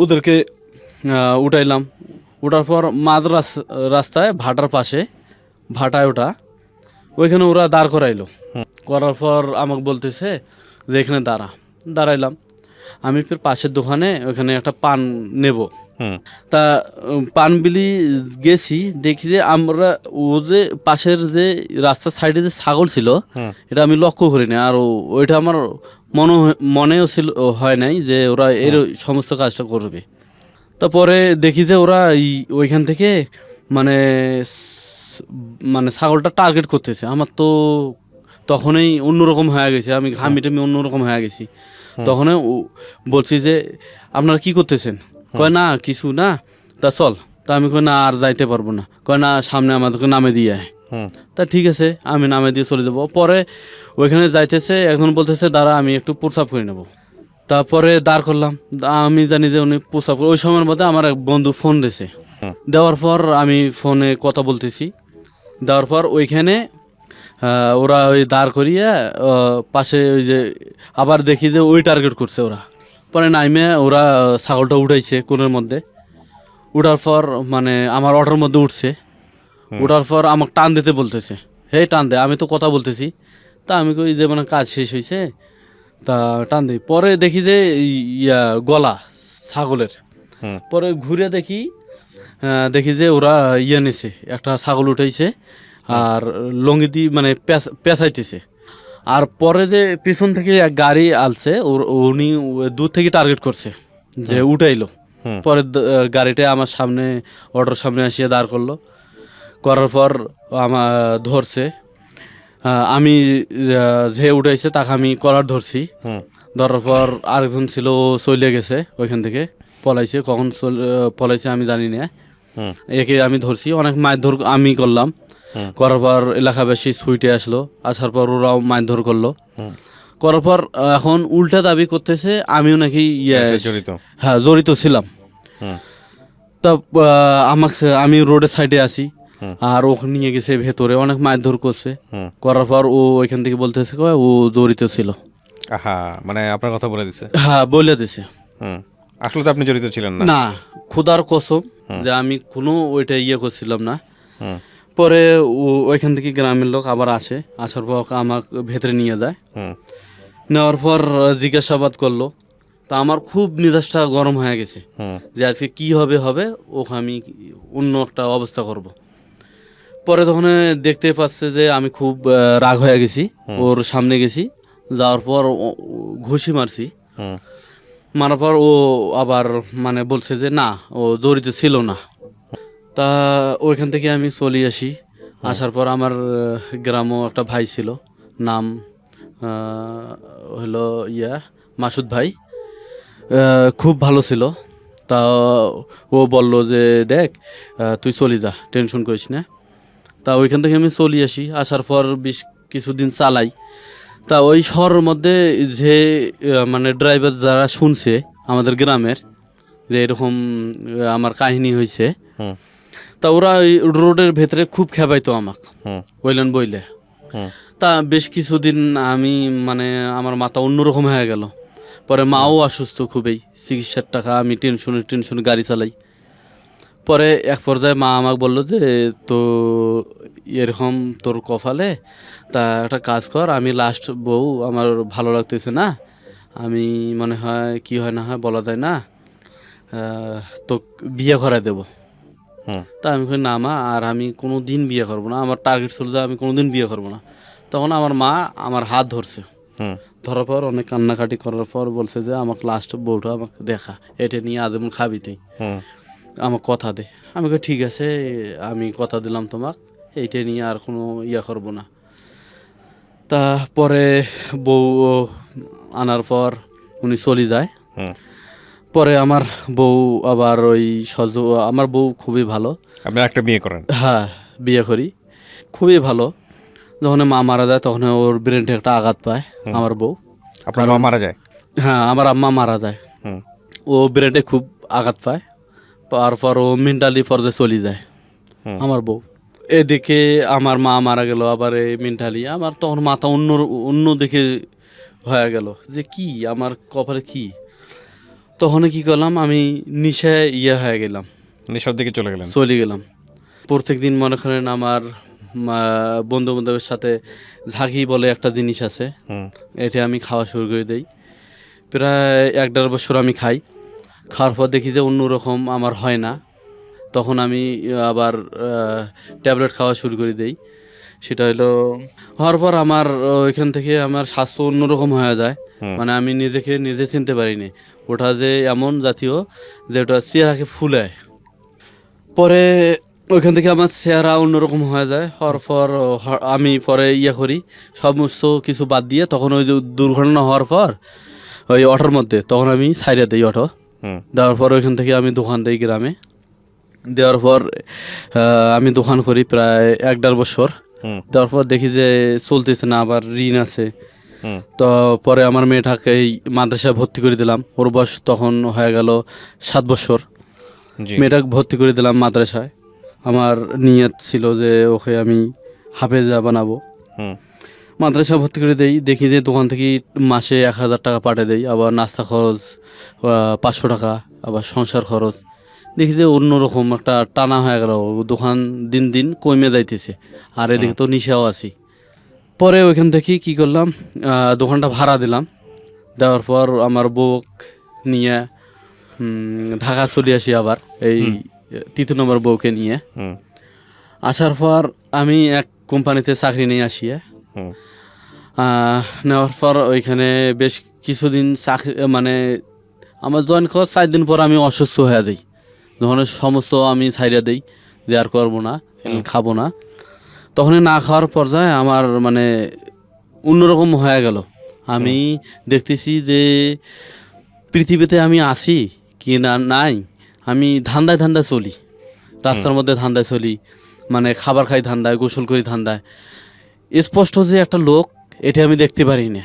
ওদেরকে উঠাইলাম। ওঠার পর মাঝ রাস্তায় ভাটার পাশে, ভাটায় ওটা, ওইখানে ওরা দাঁড় করাইলো। করার পর আমাকে বলতেছে যে এখানে দাঁড়াইলাম। আমি ফের পাশের দোকানে ওইখানে একটা পান নেব। তা পান বিলি গেছি, দেখি যে আমরা ওদের পাশের যে রাস্তার সাইডে যে ছাগল ছিল, এটা আমি লক্ষ্য করিনি। আর ওইটা আমার মনেও ছিল হয় নাই যে ওরা এর সমস্ত কাজটা করবে। তারপরে দেখি যে ওরা ওইখান থেকে মানে মানে ছাগলটা টার্গেট করতেছে। আমার তো তখনই অন্যরকম হয়ে গেছে, আমি ঘামি টামি অন্যরকম হয়ে গেছি। তখন বলছি যে আপনারা কি করতেছেন? কয় না কিছু না, তা চল। তা আমি কই না আর যাইতে পারবো না। কয় না সামনে আমাদেরকে নামে দিয়ে আয়। তা ঠিক আছে, আমি নামে দিয়ে চলে যাবো। পরে ওইখানে যাইতেছে, এখন বলতেছে দাঁড়া আমি একটু প্রস্রাব করে নেবো। তারপরে দাঁড় করলাম। আমি জানি যে উনি প্রস্রাব করে। ওই সময়ের মধ্যে আমার এক বন্ধু ফোন দিয়েছে। দেওয়ার পর আমি ফোনে কথা বলতেছি। দেওয়ার পর ওইখানে ওরা ওই দাঁড় করিয়ে পাশে ওই যে আবার দেখি যে ওই টার্গেট করছে ওরা। পরে নাইমে ওরা ছাগলটা উঠাইছে কোণের মধ্যে। উঠার পর মানে আমার অটোর মধ্যে উঠছে। উঠার পর আমাকে টান দিতে বলতেছে, হে টান দে। আমি তো কথা বলতেছি। তা আমি কই যে মানে কাজ শেষ হয়েছে, তা টান দিই। পরে দেখি যে গলা ছাগলের। পরে ঘুরে দেখি যে ওরা নিছে, একটা ছাগল উঠাইছে আর লঙ্গি দিয়ে মানে পেঁচাইতেছে। আর পরে যে পিছন থেকে এক গাড়ি আলছে, উনি দূর থেকে টার্গেট করছে যে উঠাইলো। পরে গাড়িটা আমার সামনে, অটোর সামনে আসিয়ে দাঁড় করলো। করার পর আমার ধরছে। আমি যে উঠাইছে তাকে আমি কলার ধরছি। ধরার পর আরেকজন ছিল, চলে গেছে ওইখান থেকে, পলাইছে। কখন পলাইছে আমি জানি না। একে আমি ধরছি, অনেক মারধর আমি করলাম। করার পর এলাকাবাসী ছুটে আসলো। আসার পর ওরাও মারধর করলো। করার পর এখন উল্টা দাবি করতেছে আমিও নাকি জড়িত ছিলাম। তা আমি রোডের সাইডে আছি, আর ওখানে নিয়ে গেছে ভেতরে, অনেক মারধর করছে। করার পর ও ওইখান থেকে বলতেছে ও জড়িত ছিল। মানে আপনার কথা বলে দিছে? হ্যাঁ, বলে দিছে। আসলে তো আপনি জড়িত ছিলেন না? না, খোদার কসম যে আমি কোনো ওইটা করছিলাম না। পরে ওইখান থেকে গ্রামের লোক আবার আসার পর আমাকে ভেতরে নিয়ে যায়। নেওয়ার পর জিজ্ঞাসাবাদ করলো। তা আমার খুব মেজাজটা গরম হয়ে গেছে যে আজকে কি হবে ওকে আমি অন্য একটা অবস্থা করব। পরে তখন দেখতে পাচ্ছে যে আমি খুব রাগ হয়ে গেছি। ওর সামনে গেছি, যাওয়ার পর ঘুষি মারছি। মারার পর ও আবার মানে বলছে যে না, ও জড়িত ছিল না। তা ওইখান থেকে আমি চলে আসি। আসার পর আমার গ্রামও একটা ভাই ছিল, নাম হলো মাসুদ ভাই। খুব ভালো ছিল। তা ও বলল যে দেখ, তুই চলে যা, টেনশন করিস না। তা ওইখান থেকে আমি চলে আসি। আসার পর বেশ কিছুদিন চালাই। তা ওই শহরের মধ্যে যে মানে ড্রাইভার যারা শুনছে আমাদের গ্রামের যে এরকম আমার কাহিনী হয়েছে, হুম তা ওরা ওই রোডের ভেতরে খুব খেপাইতো আমাক, হুম বললেন বইলে। হুম তা বেশ কিছুদিন আমি মানে আমার মাথা অন্যরকম হয়ে গেল। পরে মাও অসুস্থ খুবই, চিকিৎসার টাকা আমি টেনশনে গাড়ি চালাই। পরে এক পর্যায়ে মা আমাকে বললো যে তো এরকম তোর কপালে, তা একটা কাজ কর, আমি লাস্ট বউ, আমার ভালো লাগতেছে না, আমি মনে হয় কি হয় না হয় বলা যায় না, তো বিয়ে করাই দেবো। হুম তা আমি কই না মা, আর আমি কোনো দিন বিয়ে করবো না, আমার টার্গেট ছিল যে আমি কোনো দিন বিয়ে করবো না। তখন আমার মা আমার হাত ধরছে। হুম ধরার পর অনেক কান্নাকাটি করার পর বলছে যে আমাকে লাস্ট বউটা আমাকে দেখা, এটা নিয়ে আজীবন খাবি তুই, হুম আমাকে কথা দে। আমি কই ঠিক আছে, আমি কথা দিলাম তোমাকে, এইটা নিয়ে আর কোনো করবো না। তা পরে বউ আনার পর উনি চলে যায়। হুম পরে আমার বউ আবার ওই আমার বউ খুবই ভালো। আপনি একটা বিয়ে করেন? হ্যাঁ, বিয়ে করি, খুবই ভালো। যখন মা মারা যায় তখন ওর ব্রেনটা একটা আঘাত পায় আমার বউ। আপনার মা মারা যায়? হ্যাঁ, আমার আম্মা মারা যায়। হুম ও ব্রেনে খুব আঘাত পায়, পাওয়ার পর ও মেন্টালি পর্যায়ে চলে যায় হুম। আমার বউ। এদিকে আমার মা মারা গেল, আবার এই মেন্টালি আমার তখন মাথা অন্য অন্য দিকে হয়ে গেল যে কি আমার কপালে কি। তখন কি করলাম, আমি নিশায় হয়ে গেলাম, নেশার দিকে চলে গেলেন? চলে গেলাম। প্রত্যেক দিন মনে করেন আমার বন্ধু বান্ধবের সাথে ঝাঁকি বলে একটা জিনিস আছে, হুম এটা আমি খাওয়া শুরু করে দিই। প্রায় 1-1.5 বছর আমি খাই। খাওয়ার পর দেখি যে অন্যরকম আমার হয় না। তখন আমি আবার ট্যাবলেট খাওয়া শুরু করে দিই। সেটা হলো হওয়ার পর আমার ওইখান থেকে আমার স্বাস্থ্য অন্যরকম হয়ে যায়। মানে আমি নিজেকে নিজে চিনতে পারিনি। ওটা যে এমন জাতীয় যে ওটা চেহারাকে ফুলায়। পরে ওইখান থেকে আমার চেহারা অন্যরকম হয়ে যায়। হওয়ার পর আমি পরে করি, সমস্ত কিছু বাদ দিয়ে। তখন ওই যে দুর্ঘটনা হওয়ার পর ওই অটোর মধ্যে তখন আমি ছাইড়ে দিই অটো। হুম দেওয়ার পর ওইখান থেকে আমি দোকান দিই গ্রামে। দেওয়ার পর আমি দোকান করি প্রায় 1-1.5 বছর। হুম দেওয়ার পর দেখি যে চলতেছে না, আবার ঋণ আছে। হুম তো পরে আমার মেয়েটাকে এই মাদ্রাসায় ভর্তি করে দিলাম। ওর বয়স তখন হয়ে গেল 7 বছর। জি মেয়েটাকে ভর্তি করে দিলাম মাদ্রাসায়। আমার নিয়ত ছিল যে ওকে আমি হাফেজা বানাবো। হুম মাদ্রাসা ভর্তি করে দেই, দেখি যে দোকান থেকে মাসে 1,000 টাকা পাঠিয়ে দেই, আবার নাস্তা খরচ 500 টাকা, আবার সংসার খরচ। দেখি যে অন্যরকম একটা টানা হয়ে গেল, দোকান দিন দিন কমে যাইতেছে, আর এদিকে তো নিশাও আছি। পরে ওইখান থেকে কি করলাম, দোকানটা ভাড়া দিলাম। দেওয়ার পর আমার বউ নিয়ে ঢাকা চলে আসি আবার, এই 3 নম্বর বউকে নিয়ে। হুম আসার পর আমি এক কোম্পানিতে চাকরি নিয়ে আসি। হুম নেওয়ার পর ওইখানে বেশ কিছুদিন চাকরি মানে আমার জয়েন করার 4 দিন পর আমি অসুস্থ হয়ে যাই। যখন সমস্ত আমি ছাইড়া দিই যে আর করবো না, খাবো না, তখনই না খাওয়ার পর্যায়ে আমার মানে অন্যরকম হয়ে গেল। আমি দেখতেছি যে পৃথিবীতে আমি আছি কি না নাই, আমি ধান্দায় ধান্দায় চলি, রাস্তার মধ্যে ধান্দায় চলি, মানে খাবার খাই ধান্দায়, গোসল করি ধান্দায়। স্পষ্ট যে একটা লোক, এটা আমি দেখতে পারি না,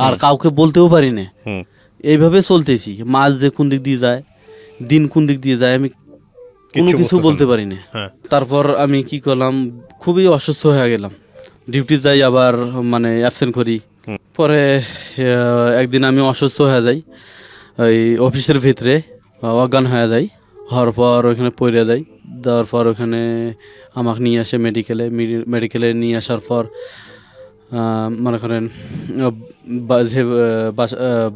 আর কাউকে বলতেও পারি না। হুম এইভাবে চলতেছি, মাছ যে কোন দিক দিয়ে যায়, দিন কোন দিক দিয়ে যায়, আমি কোনো কিচ্ছু কিছু বুঝতেছেন বলতে না। পারি না। হ্যাঁ। তারপর আমি কি করলাম, খুবই অসুস্থ হয়ে গেলাম, ডিউটি যাই আবার মানে অ্যাবসেন্ট করি। পরে একদিন আমি অসুস্থ হয়ে যাই, ওই অফিসের ভিতরে অজ্ঞান হয়ে যাই। হওয়ার পর ওইখানে পড়ে যাই। দেওয়ার পর ওখানে আমাকে নিয়ে আসে মেডিকেলে নিয়ে আসার পর মনে করেন যে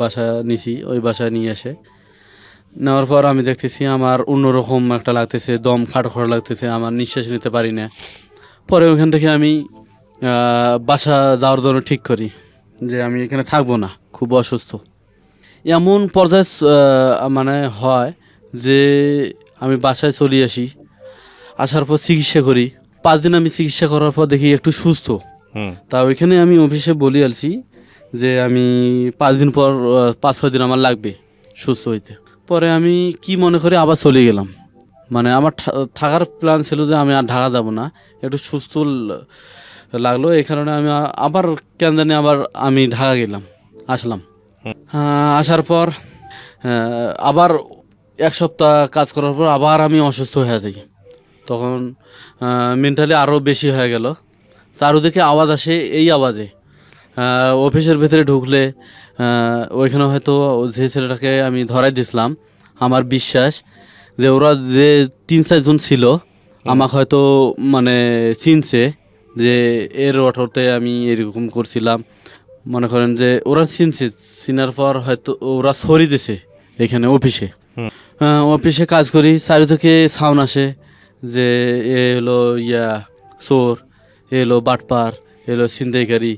বাসা নিছি, ওই বাসায় নিয়ে আসে। নেওয়ার পর আমি দেখতেছি আমার অন্যরকম একটা লাগতেছে, দম খাটো লাগতেছে, আমার নিঃশ্বাস নিতে পারি না। পরে ওইখান থেকে আমি বাসা যাওয়ার জন্য ঠিক করি যে আমি এখানে থাকবো না, খুব অসুস্থ। এমন পর্যায়ে মানে হয় যে আমি বাসায় চলে আসি, আসার পর চিকিৎসা করি। 5 দিন আমি চিকিৎসা করার পর দেখি একটু সুস্থ। হুম তা ওইখানে আমি অফিসে বলে আলছি যে আমি 5 দিন পর 5-6 দিন আমার লাগবে সুস্থ হইতে। পরে আমি কি মনে করি আবার চলে গেলাম। মানে আমার থাকার প্ল্যান ছিল যে আমি আর ঢাকা যাব না, একটু সুস্থ লাগলো এই কারণে আমি আবার কেন জানি আবার আমি ঢাকা গেলাম, আসলাম। আসার পর আবার 1 সপ্তাহ কাজ করার পর আবার আমি অসুস্থ হয়ে যাই। তখন মেন্টালি আরও বেশি হয়ে গেল। চারুদিকে আওয়াজ আসে, এই আওয়াজে অফিসের ভেতরে ঢুকলে ওইখানে হয়তো যে ছেলেটাকে আমি ধরাই দিয়েছিলাম, আমার বিশ্বাস যে ওরা যে 3-4 জন ছিল আমাকে হয়তো মানে চিনছে যে এর অটোতে আমি এরকম করছিলাম। মনে করেন যে ওরা চিনছে, চিনার পর হয়তো ওরা সরি দিছে এখানে অফিসে। অফিসে কাজ করি, চারিদিকে সাউন্ড আসে যে এ হলো চোর, এ হলো বাটপার, এ হলো ছিনতাইকারী,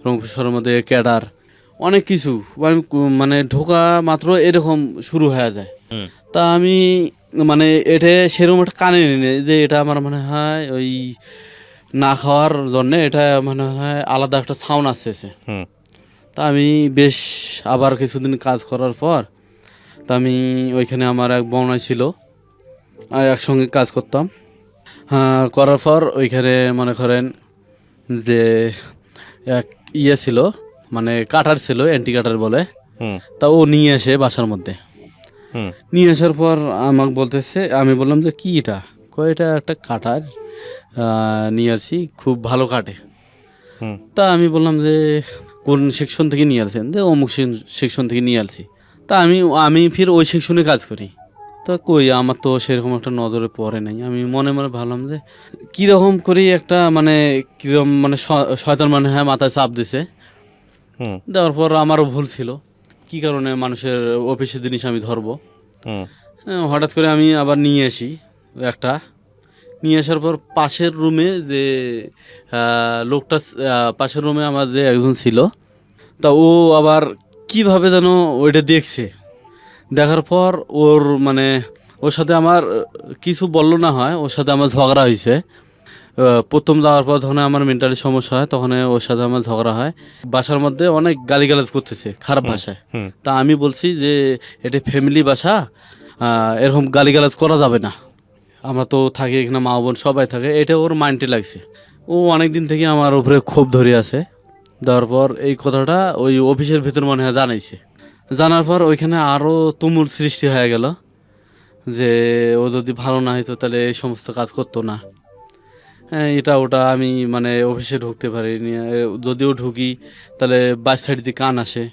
রংপুরের মধ্যে ক্যাডার, অনেক কিছু মানে ঢোকা মাত্র এরকম শুরু হয়ে যায়। তা আমি মানে এটা সেরকম একটা কানে নেই যে এটা আমার মনে হয় ওই না খাওয়ার জন্যে এটা মনে হয় আলাদা একটা সাউন্ড আসছে। হুম তা আমি বেশ আবার কিছুদিন কাজ করার পর তা আমি ওইখানে আমার এক বোনাই ছিল, একসঙ্গে কাজ করতাম। করার পর ওইখানে মনে করেন যে এক ছিল, মানে কাটার ছিল, অ্যান্টি কাটার বলে। হুম তা ও নিয়ে আসে বাসার মধ্যে। হুম নিয়ে আসার পর আমাকে বলতেছে, আমি বললাম যে কি এটা? কয় এটা একটা কাটার নিয়ে আসছি, খুব ভালো কাটে। হুম তা আমি বললাম যে কোন সেকশন থেকে নিয়ে আসছেন? যে অমুক সেকশন থেকে নিয়ে আসছি। তা আমি ফির ওই সেকশনে কাজ করি। তা কই আমার তো সেরকম একটা নজরে পড়ে নাই। আমি মনে মনে ভাবলাম যে কীরকম করি একটা মানে কীরকম মানে শয়তান মানে হ্যাঁ মাথায় চাপ দিছে। হুম দেওয়ার পর আমারও ভুল ছিল, কী কারণে মানুষের অফিসের জিনিস আমি ধরবো। হুম হঠাৎ করে আমি আবার নিয়ে আসি একটা। নিয়ে আসার পর পাশের রুমে যে লোকটা, পাশের রুমে আমার যে একজন ছিল, তা ও আবার কিভাবে যেন ওইটা দেখছে। দেখার পর ওর মানে ওর সাথে আমার কিছু বললো না হয়, ওর সাথে আমার ঝগড়া হয়েছে। প্রথম যাওয়ার পর যখন আমার মেন্টালি সমস্যা হয় তখন ওর সাথে আমার ঝগড়া হয়। বাসার মধ্যে অনেক গালিগালাজ করতেছে খারাপ ভাষায়। হুম তা আমি বলছি যে এটা ফ্যামিলি বাসা, এরকম গালিগালাজ করা যাবে না, আমরা তো থাকি এখানে, মা বোন সবাই থাকে। এটা ওর মাইন্ডে লাগছে। ও অনেক দিন থেকে আমার উপরে ক্ষোভ ধরে আছে। দেওয়ার পর এই কথাটা ওই অফিসের ভিতর মনে হয় জানাইছে। জানার পর ওইখানে আরও তুমুল সৃষ্টি হয়ে গেল যে ও যদি ভালো না হইতো তাহলে এই সমস্ত কাজ করতো না। হ্যাঁ, এটা ওটা আমি মানে অফিসে ঢুকতে পারিনি। যদিও ঢুকি তাহলে বাইশ সাইড দিয়ে কান আসে,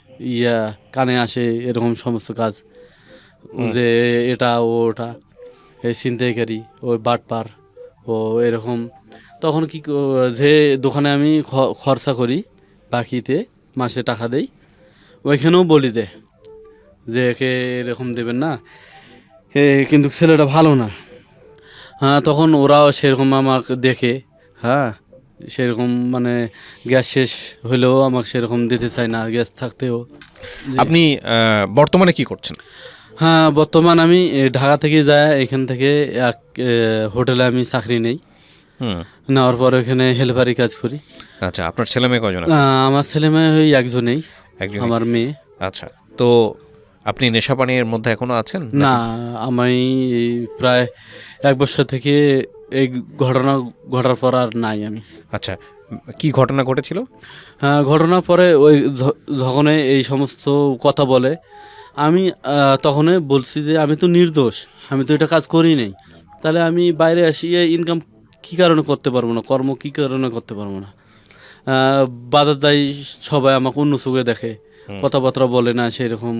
কানে আসে এরকম সমস্ত কাজ, যে এটা ওটা এই ছিনতাইকারী, ওই বাটপার, ও এরকম। তখন যে দোকানে আমি খরচা করি বাকিতে মাসে টাকা দেই, ওইখানেও বলি যে একে এরকম দেবেন না, কিন্তু ছেলেটা ভালো না। তখন ওরাও সেরকম আমাকে দেখে, সেরকম মানে গ্যাস শেষ হলেও আমাকে সেরকম দিতে চায় না, গ্যাস থাকতেও। আপনি বর্তমানে কি করছেন? বর্তমান আমি ঢাকা থেকে যাই, এখান থেকে এক হোটেলে আমি চাকরি নেই। নেওয়ার পর এখানে হেল্পারি কাজ করি। আচ্ছা, আপনার ছেলে মেয়ে কয়জন? আমার ছেলে মেয়ে ওই একজনেই, আমার মেয়ে। আচ্ছা, তো আপনি নেশাপানির মধ্যে এখনো আছেন? না, আমি প্রায় 1 বছর থেকে এই ঘটনা ঘটার পর আর নাই আমি। আচ্ছা, কি ঘটনা ঘটেছিল? ঘটনা পরে ওই যখন এই সমস্ত কথা বলে, আমি তখনই বলছি যে আমি তো নির্দোষ, আমি তো এটা কাজ করি নাই। তাহলে আমি বাইরে আসি ইনকাম কী কারণে করতে পারবো না, কর্ম কী কারণে করতে পারবো না। বাজার যাই, সবাই আমাকে অন্য চোখে দেখে, কথাবার্তা বলে না সেরকম।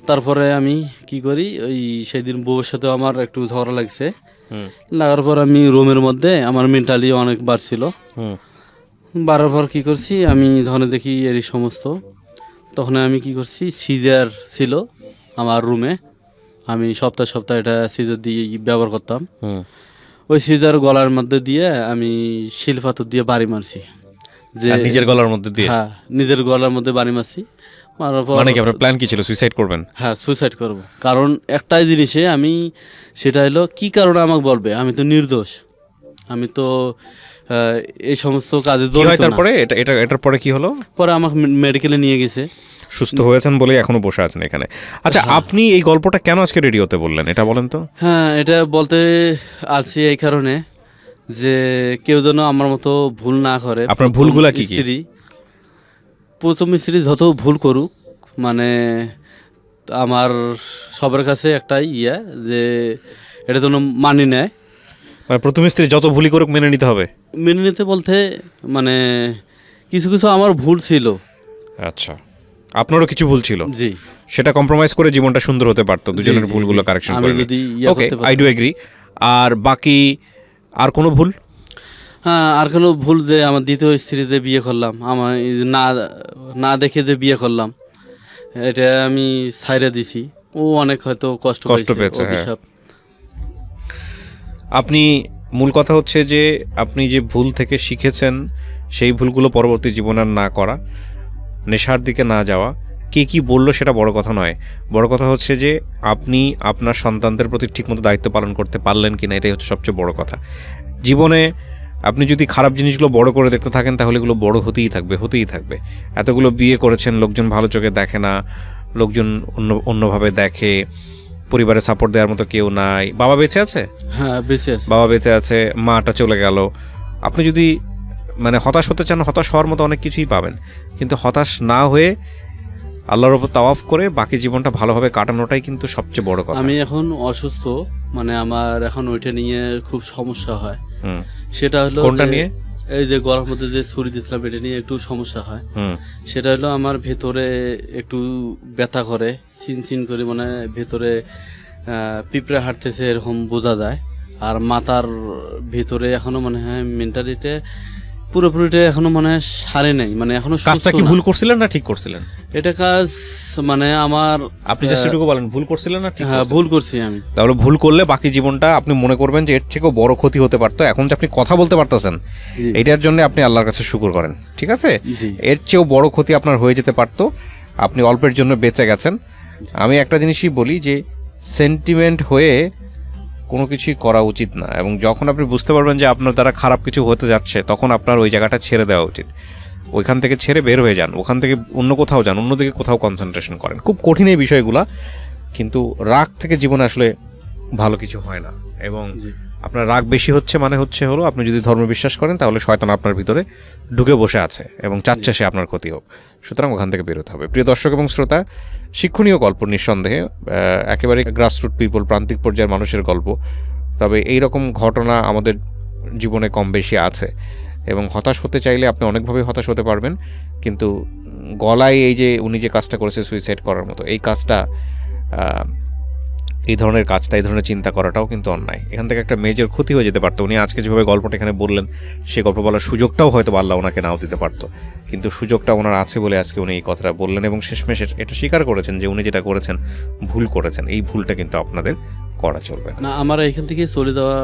তারপরে আমি কি করি, ওই সেদিন বউয়ের সাথে আমার একটু ঝগড়া লাগছে। লাগার পর আমি রুমের মধ্যে আমার মেন্টালি অনেক বাড়ছিল। বাড়ার পর কী করছি, আমি যখন দেখি এই সমস্ত, তখন আমি কি করছি, সিজার ছিল আমার রুমে, আমি সপ্তাহে এটা সিজার দিয়ে ব্যবহার করতাম। ওই সিজার গলার মধ্যে দিয়ে আমি শিলপাথর দিয়ে বাড়ি মারছি। যে নিজের গলার মধ্যে দিয়ে? হ্যাঁ, নিজের গলার মধ্যে বাড়ি মারছি। মারার পর মানে কি আপনার প্ল্যান কি ছিল, সুইসাইড করবেন? হ্যাঁ সুইসাইড করব, কারণ একটাই জিনিসে আমি, সেটা হলো কি কারণে আমাকে বলবে, আমি তো নির্দোষ, আমি তো এই সমস্ত কাজে কি হয় জড়িত না। তারপরে? এটার পরে কি হলো? পরে আমাকে মেডিকেলে নিয়ে গেছে। সুস্থ হয়েছেন বলে এখনো বসে আছেন এখানে। আচ্ছা, আপনি এই গল্পটা কেন আজকে রেডিওতে বললেন এটা বলেন তো। হ্যাঁ, এটা বলতে আসছি এই কারণে যে কেউ যেন আমার মতো ভুল না করে। আপনার ভুলগুলা কি কি? প্রথম স্ত্রী যত ভুল করুক, মানে আমার সবার কাছে একটাই যে এটা যেন মানি নেয়। মানে প্রথম স্ত্রী যত ভুলই করুক মেনে নিতে হবে? মেনে নিতে বলতে মানে কিছু কিছু আমার ভুল ছিল। আচ্ছা, আপনারও কিছু ভুল ছিল, জি, সেটা কম্প্রোমাইজ করে জীবনটা সুন্দর হতে পারতো দুজনের জি, ভুলগুলো জি। কারেকশন আমি করে। যদি ওকে, করতে আই ডু পারতাম। এগ্রি। আর বাকি আর কোনো ভুল? হ্যাঁ, আর কোনো ভুল যে আমার দ্বিতীয় স্ত্রী যে বিয়ে করলাম, আমার এই যে না দেখে যে বিয়ে করলাম, এটা আমি ছাইড়া দিছি। ও অনেক হয়তো কষ্ট পেয়েছে, হ্যাঁ। অভিশাপ। আপনি মূল কথা হচ্ছে যে আপনি যে ভুল থেকে শিখেছেন সেই ভুলগুলো পরবর্তী জীবনে আর না করা, নেশার দিকে না যাওয়া। কে কি বললো সেটা বড় কথা নয়, বড় কথা হচ্ছে যে আপনি আপনার সন্তানদের প্রতি ঠিকমতো দায়িত্ব পালন করতে পারলেন কিনা, এটাই হচ্ছে সবচেয়ে বড় কথা। জীবনে আপনি যদি খারাপ জিনিসগুলো বড় করে দেখতে থাকেন তাহলে এগুলো বড় হতেই থাকবে। এতগুলো বিয়ে করেছেন, লোকজন ভালো চোখে দেখে না, লোকজন অন্যভাবে দেখে, পরিবারে সাপোর্ট দেওয়ার মতো কেউ নাই। বাবা বেঁচে আছে? হ্যাঁ, বেঁচে আছে। বাবা বেঁচে আছে, মাটা চলে গেল। আপনি যদি মানে হতাশ হতে চান, হতাশ হওয়ার মতো অনেক কিছুই পাবেন, কিন্তু হতাশ না হয়ে আল্লাহর উপর তাওয়াফ করে বাকি জীবনটা ভালোভাবে কাটানোটাই কিন্তু সবচেয়ে বড় কথা। আমি এখন অসুস্থ, মানে আমার এখন ওইটা নিয়ে খুব সমস্যা হয়। হুম। সেটা হলো কোনটা যে নিয়ে? এই যে গলার মধ্যে যে ছুরি দিয়েছিলাম, এটা নিয়ে একটু সমস্যা হয়। হুম। সেটা হলো আমার ভেতরে একটু ব্যথা করে, চিনচিন করে, মানে ভেতরে পিঁপড়ে হাঁটতেছে এরকম বোঝা যায়। আর মাথার ভেতরে এখনো মনে হয় মেন্টালিটি পুরোপুরিটা এখনো মনে হয় সারে নাই, মানে এখনো কাজটা সুস্থ কি না। ভুল করছিলেন না ঠিক করছিলেন? এটা কাজ মানে আমার, আপনি জাস্ট এটুকু বলেন, ভুল করছিলেন না ঠিক হ্যাঁ করছিলেন? ভুল করছি আমি। তাহলে ভুল করলে বাকি জীবনটা আপনি মনে করবেন যে এর থেকেও বড় ক্ষতি হতে পারতো। এখন যে আপনি কথা বলতে পারতেছেন, জি, এটার জন্য আপনি আল্লাহর কাছে শুকর করেন, ঠিক আছে? জি, এর চেয়েও বড় ক্ষতি আপনার হয়ে যেতে পারতো, আপনি অল্পের জন্য বেঁচে গেছেন। আমি একটা জিনিসই বলি যে সেন্টিমেন্ট হয়ে কোনো কিছুই করা উচিত না, এবং যখন আপনি বুঝতে পারবেন যে আপনার দ্বারা খারাপ কিছু হতে যাচ্ছে তখন আপনার ওই জায়গাটা ছেড়ে দেওয়া উচিত। ওইখান থেকে ছেড়ে বের হয়ে যান, ওখান থেকে অন্য কোথাও যান, অন্যদিকে কোথাও কনসেন্ট্রেশন করেন। খুব কঠিন এই বিষয়গুলা, কিন্তু রাগ থেকে জীবনে আসলে ভালো কিছু হয় না। এবং জি। আপনার রাগ বেশি হচ্ছে মানে হলো আপনি যদি ধর্ম বিশ্বাস করেন তাহলে শয়তান আপনার ভিতরে ঢুকে বসে আছে এবং চাচ্ছে সে আপনার ক্ষতি হোক। সুতরাং ওখান থেকে বেরোতে হবে। প্রিয় দর্শক এবং শ্রোতা, শিক্ষণীয় গল্প নিঃসন্দেহে, একেবারে গ্রাসরুট পিপল, প্রান্তিক পর্যায়ের মানুষের গল্প। তবে এই রকম ঘটনা আমাদের জীবনে কম বেশি আছে, এবং হতাশ হতে চাইলে আপনি অনেকভাবে হতাশ হতে পারবেন। কিন্তু গলায় এই যে উনি যে কাজটা করেছে সুইসাইড করার মতো, এই কাজটা, এই ধরনের কাজটা, এই ধরনের চিন্তা করাটাও কিন্তু অন্যায়। এখান থেকে একটা মেজর ক্ষতি হয়ে যেতে পারতো। উনি আজকে যেভাবে গল্পটা এখানে বললেন, সেই গল্প বলার সুযোগটাও হয়তো আল্লাহ ওনাকে নাও দিতে পারতো, কিন্তু সুযোগটা ওনার আছে বলে আজকে উনি এই কথাটা বললেন, এবং শেষমেশ এটা স্বীকার করেছেন যে উনি যেটা করেছেন ভুল করেছেন। এই ভুলটা কিন্তু আপনাদের করা চলবে না। না, আমার এখান থেকে চলে যাওয়া